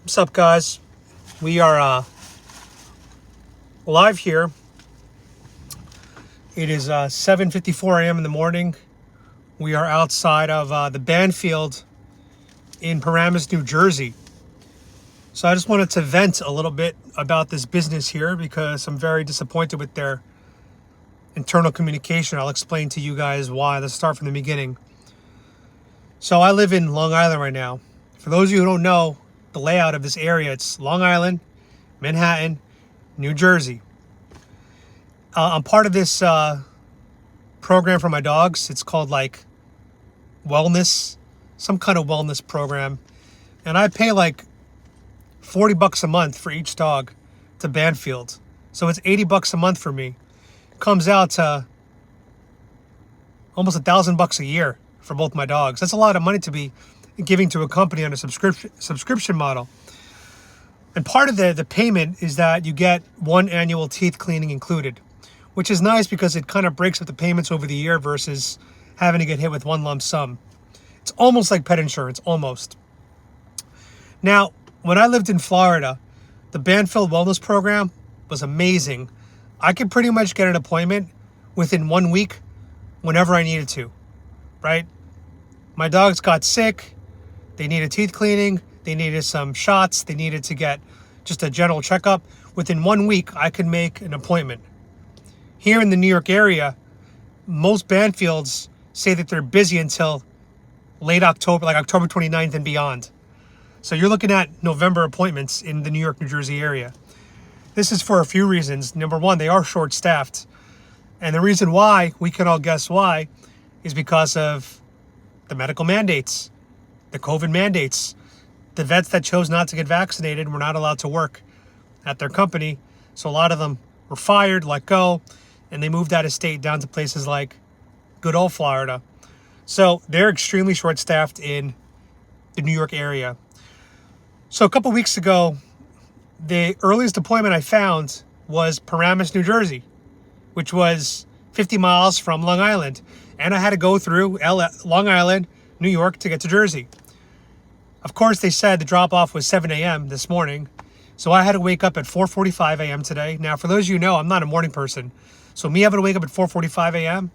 What's up, guys? We are live here. It is 7:54 a.m. in the morning. We are outside of the Banfield in Paramus, New Jersey. So I just wanted to vent a little bit about this business here because I'm very disappointed with their internal communication. I'll explain to you guys why. Let's start from the beginning. So I live in Long Island right now. For those of you who don't know the layout of this area, it's Long Island, Manhattan, New Jersey. I'm part of this program for my dogs. It's called like wellness, some kind of wellness program. And I pay like $40 a month for each dog to Banfield. So it's $80 a month for me. Comes out to almost $1,000 a year for both my dogs. That's a lot of money to be giving to a company on a subscription model. And part of the payment is that you get one annual teeth cleaning included, which is nice because it kind of breaks up the payments over the year versus having to get hit with one lump sum. It's almost like pet insurance, almost. Now, when I lived in Florida, the Banfield Wellness Program was amazing. I could pretty much get an appointment within 1 week whenever I needed to, right? My dogs got sick. They needed teeth cleaning. They needed some shots. They needed to get just a general checkup. Within 1 week, I could make an appointment. Here in the New York area, most Banfields say that they're busy until late October, like October 29th and beyond. So you're looking at November appointments in the New York, New Jersey area. This is for a few reasons. Number one, they are short-staffed. And the reason why, we can all guess why, is because of the medical mandates, the COVID mandates. The vets that chose not to get vaccinated were not allowed to work at their company. So a lot of them were fired, let go, and they moved out of state down to places like good old Florida. So they're extremely short-staffed in the New York area. So a couple weeks ago, the earliest appointment I found was Paramus, New Jersey, which was 50 miles from Long Island. And I had to go through Long Island, New York to get to Jersey. Of course, they said the drop-off was 7 a.m. this morning. So I had to wake up at 4:45 a.m. today. Now, for those of you who know, I'm not a morning person. So me having to wake up at 4:45 a.m.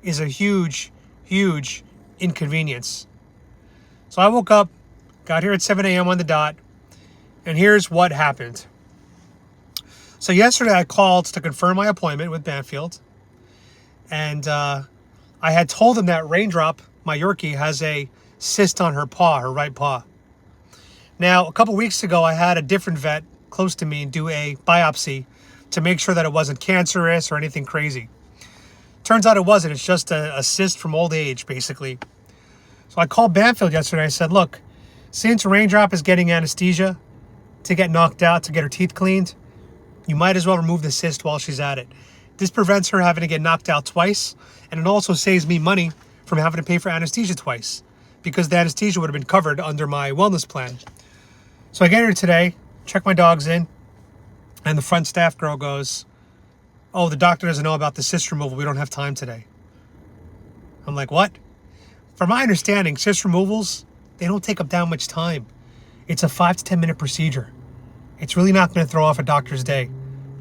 is a huge, huge inconvenience. So I woke up, got here at 7 a.m. on the dot, and here's what happened. So yesterday I called to confirm my appointment with Banfield, and I had told them that Raindrop, my Yorkie, has a cyst on her paw, her right paw. Now, a couple weeks ago, I had a different vet close to me do a biopsy to make sure that it wasn't cancerous or anything crazy. Turns out it wasn't. It's just a cyst from old age, basically. So I called Banfield yesterday. I said, look, since Raindrop is getting anesthesia to get knocked out, to get her teeth cleaned, you might as well remove the cyst while she's at it. This prevents her having to get knocked out twice, and it also saves me money from having to pay for anesthesia twice because the anesthesia would have been covered under my wellness plan. So I get here today, check my dogs in, and the front staff girl goes, oh, the doctor doesn't know about the cyst removal. We don't have time today. I'm like, what? From my understanding, cyst removals, they don't take up that much time. It's a 5 to 10 minute procedure. It's really not going to throw off a doctor's day.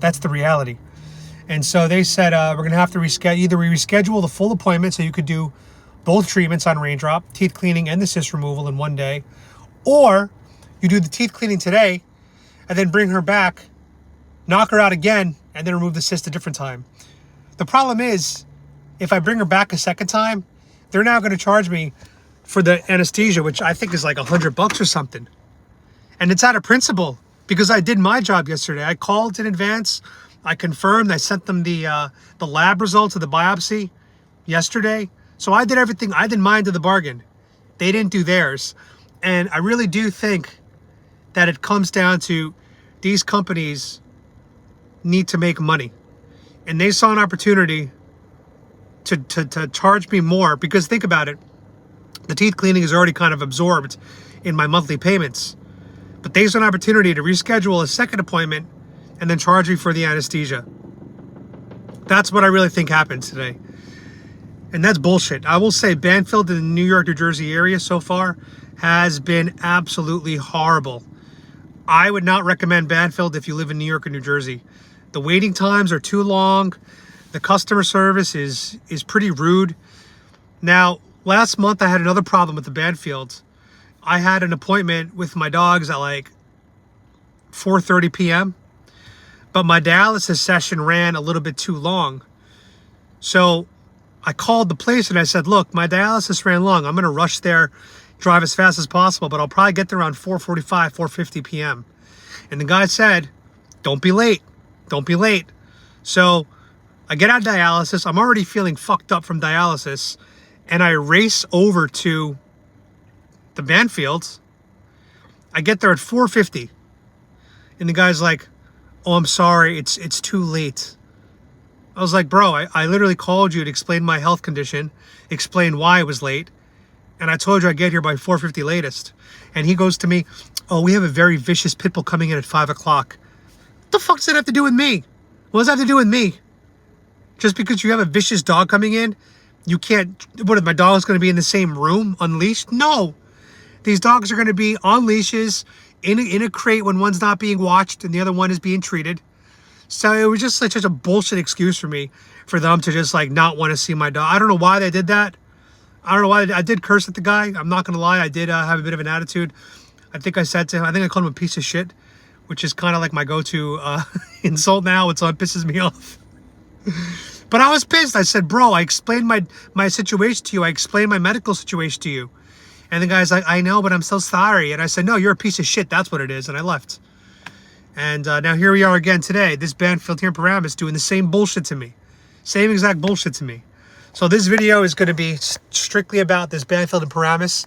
That's the reality. And so they said, we're going to have to reschedule. Either we reschedule the full appointment so you could do both treatments on Raindrop, teeth cleaning and the cyst removal in one day, or you do the teeth cleaning today and then bring her back, knock her out again, and then remove the cyst a different time. The problem is, if I bring her back a second time, they're now going to charge me for the anesthesia, which I think is like $100 or something. And it's out of principle because I did my job yesterday. I called in advance. I confirmed. I sent them the lab results of the biopsy yesterday. So I did everything. I did mine to the bargain. They didn't do theirs. And I really do think that it comes down to these companies need to make money. And they saw an opportunity to charge me more because think about it. The teeth cleaning is already kind of absorbed in my monthly payments. But they saw an opportunity to reschedule a second appointment and then charge me for the anesthesia. That's what I really think happened today. And that's bullshit. I will say Banfield in the New York, New Jersey area so far has been absolutely horrible. I would not recommend Banfield if you live in New York or New Jersey. The waiting times are too long. The customer service is pretty rude. Now, last month I had another problem with the Banfield. I had an appointment with my dogs at like 4:30 p.m. But my dialysis session ran a little bit too long. So I called the place and I said, look, my dialysis ran long. I'm going to rush there, drive as fast as possible, but I'll probably get there around 4:45, 4:50 p.m. And the guy said, don't be late. Don't be late. So I get out of dialysis. I'm already feeling fucked up from dialysis. And I race over to the Banfield. I get there at 4:50. And the guy's like, oh, I'm sorry. It's too late. I was like, bro, I literally called you to explain my health condition, explain why I was late. And I told you I'd get here by 4:50 latest. And he goes to me, oh, we have a very vicious pit bull coming in at 5 o'clock. What the fuck does that have to do with me? What does that have to do with me? Just because you have a vicious dog coming in, you can't, what, my dog's going to be in the same room, unleashed? No. These dogs are going to be on leashes, in a crate when one's not being watched and the other one is being treated. So it was just like such a bullshit excuse for me, for them to just like not want to see my dog. I don't know why they did that. I don't know why. I did curse at the guy. I'm not going to lie. I did have a bit of an attitude. I think I said to him, I think I called him a piece of shit, which is kind of like my go-to insult now. It pisses me off. But I was pissed. I said, bro, I explained my situation to you. I explained my medical situation to you. And the guy's like, I know, but I'm so sorry. And I said, no, you're a piece of shit. That's what it is. And I left. And now here we are again today. This Banfield here in Paramus doing the same bullshit to me. Same exact bullshit to me. So this video is going to be strictly about this Banfield and Paramus.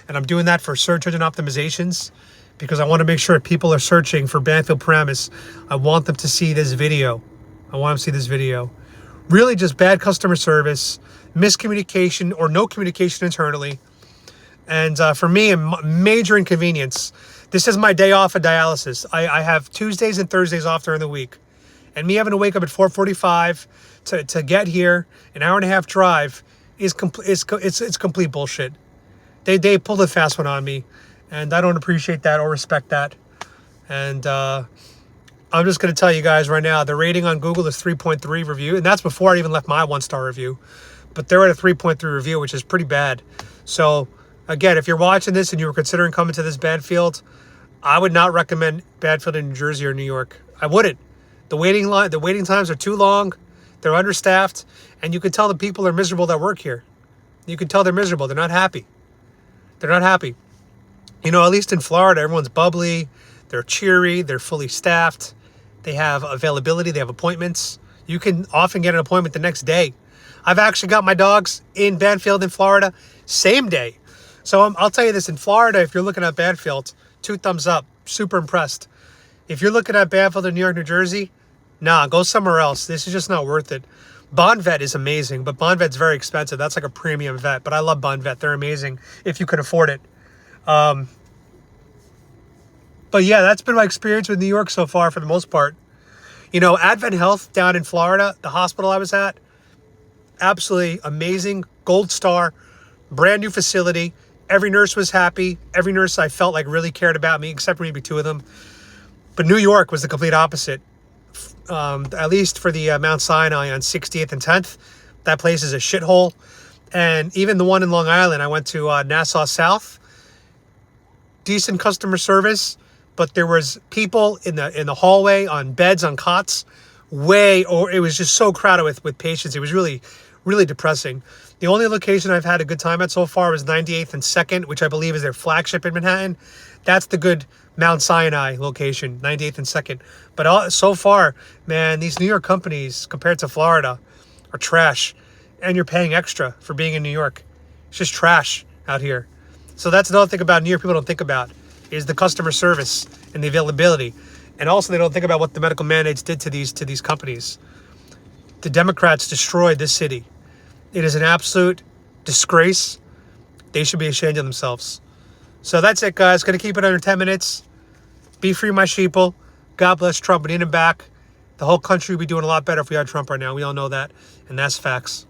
And I'm doing that for search engine optimizations, because I want to make sure if people are searching for Banfield Paramus, I want them to see this video. I want them to see this video. Really just bad customer service, miscommunication or no communication internally. And for me, a major inconvenience. This is my day off of dialysis. I have Tuesdays and Thursdays off during the week. And me having to wake up at 4:45 to get here, an hour and a half drive, is complete bullshit. They pulled a fast one on me. And I don't appreciate that or respect that. And I'm just going to tell you guys right now, the rating on Google is 3.3 review. And that's before I even left my 1-star review. But they're at a 3.3 review, which is pretty bad. So again, if you're watching this and you were considering coming to this Banfield, I would not recommend Banfield in New Jersey or New York. I wouldn't. The waiting times are too long. They're understaffed. And you can tell the people are miserable that work here. You can tell they're miserable. They're not happy. They're not happy. You know, at least in Florida, everyone's bubbly. They're cheery. They're fully staffed. They have availability. They have appointments. You can often get an appointment the next day. I've actually got my dogs in Banfield in Florida same day. So I'll tell you this, in Florida, if you're looking at Banfield, 2 thumbs up, super impressed. If you're looking at Banfield in New York, New Jersey, nah, go somewhere else. This is just not worth it. Bond Vet is amazing, but Bond Vet's very expensive. That's like a premium vet, but I love Bond Vet. They're amazing if you can afford it. But yeah, that's been my experience with New York so far for the most part. You know, Advent Health down in Florida, the hospital I was at, absolutely amazing, gold star, brand new facility. Every nurse was happy. Every nurse I felt like really cared about me, except for maybe 2 of them. But New York was the complete opposite. At least for the Mount Sinai on 60th and 10th, that place is a shithole. And even the one in Long Island, I went to Nassau South. Decent customer service, but there was people in the hallway on beds, on cots, it was just so crowded with patients. It was really, really depressing. The only location I've had a good time at so far was 98th and 2nd, which I believe is their flagship in Manhattan. That's the good Mount Sinai location, 98th and 2nd. But so far, man, these New York companies compared to Florida are trash. And you're paying extra for being in New York. It's just trash out here. So that's another thing about New York people don't think about, is the customer service and the availability. And also they don't think about what the medical mandates did to these companies. The Democrats destroyed this city. It is an absolute disgrace. They should be ashamed of themselves. So that's it, guys. Going to keep it under 10 minutes. Be free, my sheeple. God bless Trump, and in and back. The whole country would be doing a lot better if we had Trump right now. We all know that, and that's facts.